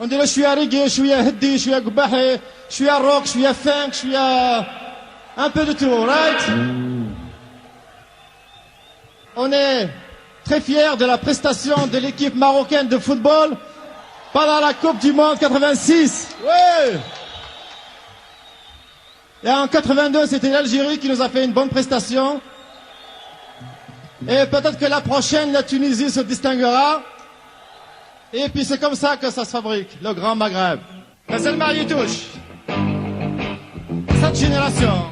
ونديرو شويه ريغي شويه هدي شويه قباحي شويه روك شويه فانك شويه un peu de tout, right? On est très fiers de la prestation de l'équipe marocaine de football pendant la Coupe du Monde 86. Ouais! Et en 82, c'était l'Algérie qui nous a fait une bonne prestation. Et peut-être que la prochaine, la Tunisie se distinguera. Et puis c'est comme ça que ça se fabrique, le Grand Maghreb. C'est le marié touche. Cette génération.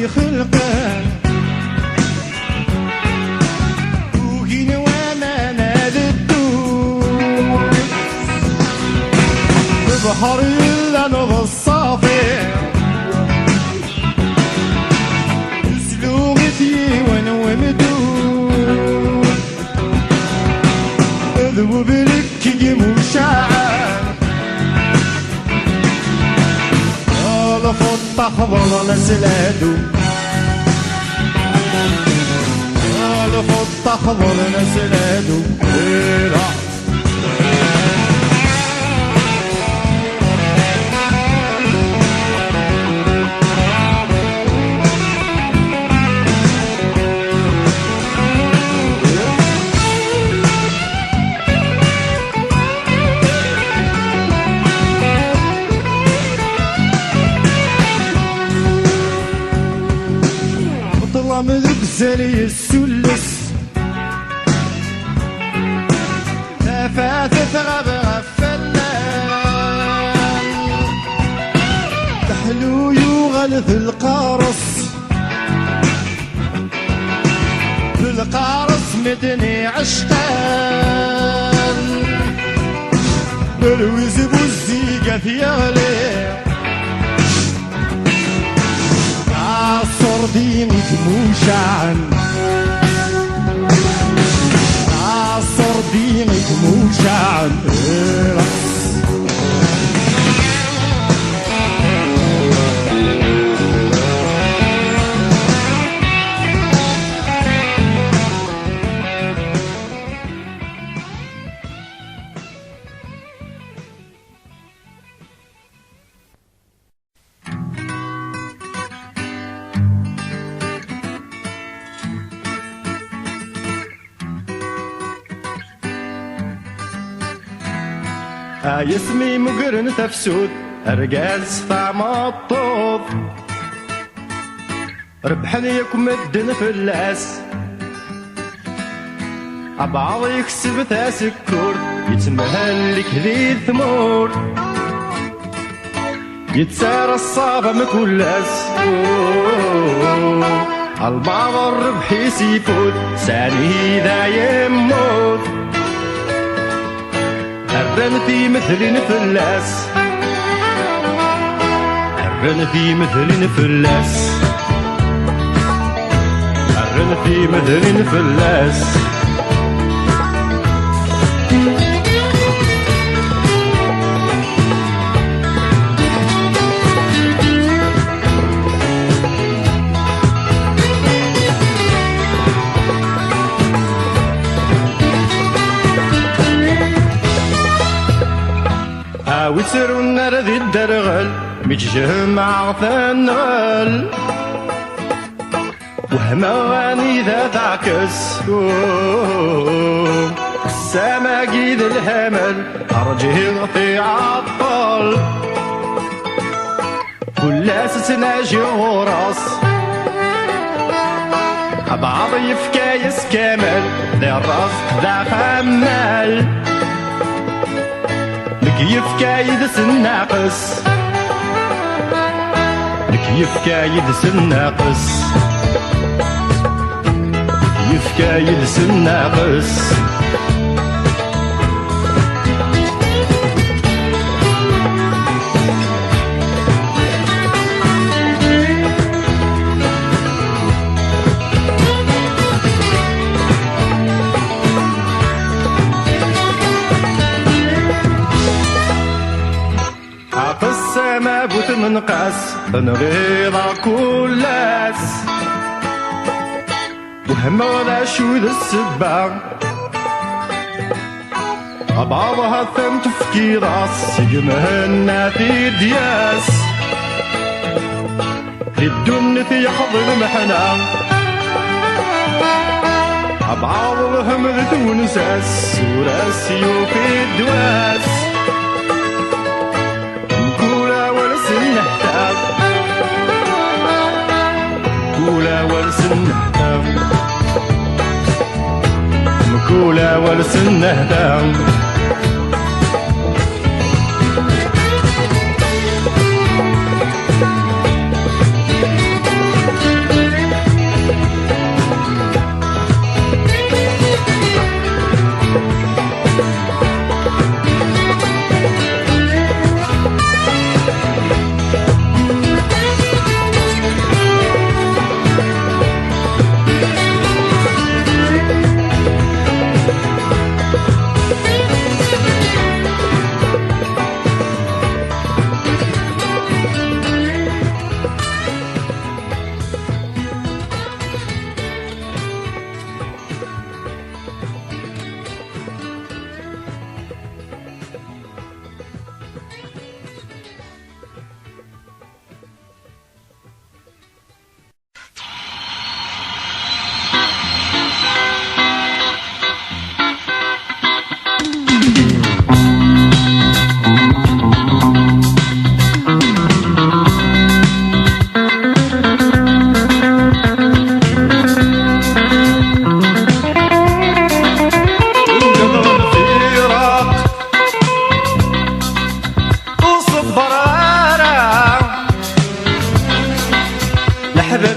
خلقان وقين وانا ناددو ببحر يلا نض الصافي سلوغتي وانا ومدو اذوب لك مشاعر فوت تخضر نسلادو فوت تخضر نسلادو مذوق زلي السلس تفاتت غفلان تحلو يغلث القارص بالقارص مدني عشقان بالوز بوزيقة يغلي صردينك موشعن صردينك موشعن يسمي مقرن تفسود أرقاز طعم الطوب ربحني يكم الدن في اللاس أبعض يكسب تاسكور يتمهل لك ذي ثمور يتسار الصابة مكولاس البعض الربح يسيفود ساني ذا يموت هرن في مثل نفلاس هرن في مثل نفلاس هرن في مثل نفلاس ويسرو النار ذي الدرغل متجمع ثنغل وهماني ذا تعكس السما قيد الهمل أرجه في عطل كل أساس ناجي غراس بعض يفكايس كامل ذا الراس ذا خمال كيف كايد سناقص كيف كايد سناقص كيف كايد سناقص من قاس نغيض كلاس وهم ولا شو ذا السبا بعضها ثم تفكير سيجمهنا في دياس الدنيا يحضر المحنا بعضهم ذونساس وراسيو في الدواس كولا ورسن نحتاج كولا ورسن نحتاج كولا ورسن نحتاج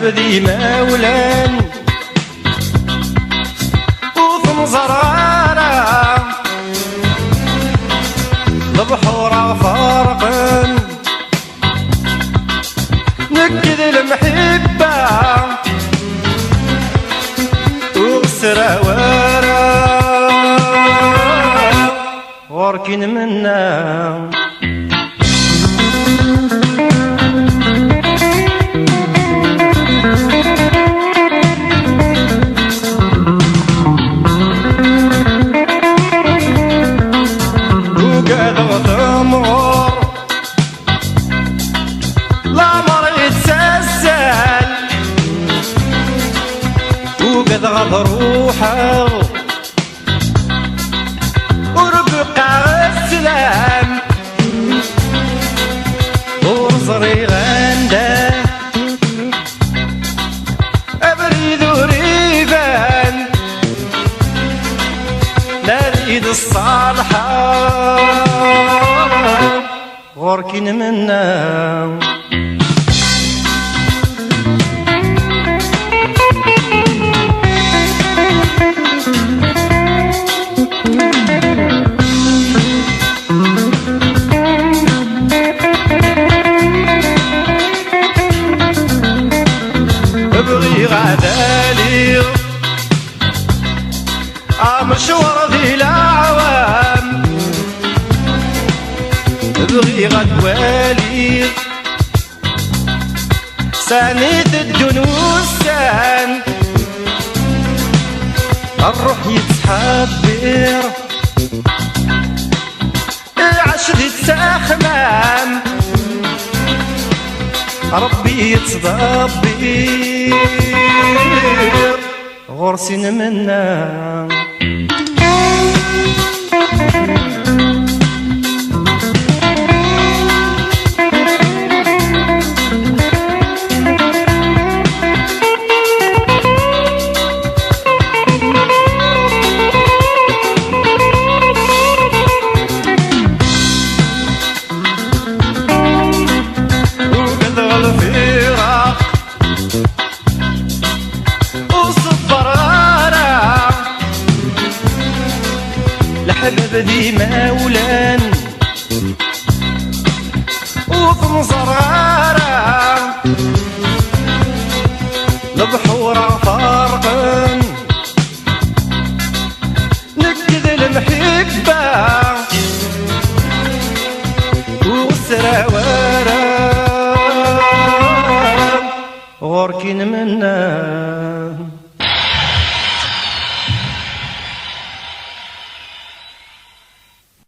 ذي مولان وثم زرارة البحور فرقا نكد المحبة وغسرة ورا وركن منا غض روحه وربقى السلام ورزري غنده أبريد وريبان نريد الصالحة غركن منا غدالي مشوار ذي العوام ابغي غدوالي سانيت الدنوسان الروح يتحبر العشر يتسخمام ربي يتصدبر غرسين منا ذي مولان وثم زرارة البحور فرقا نكد المحبة وسرى ورا غوركي نمنا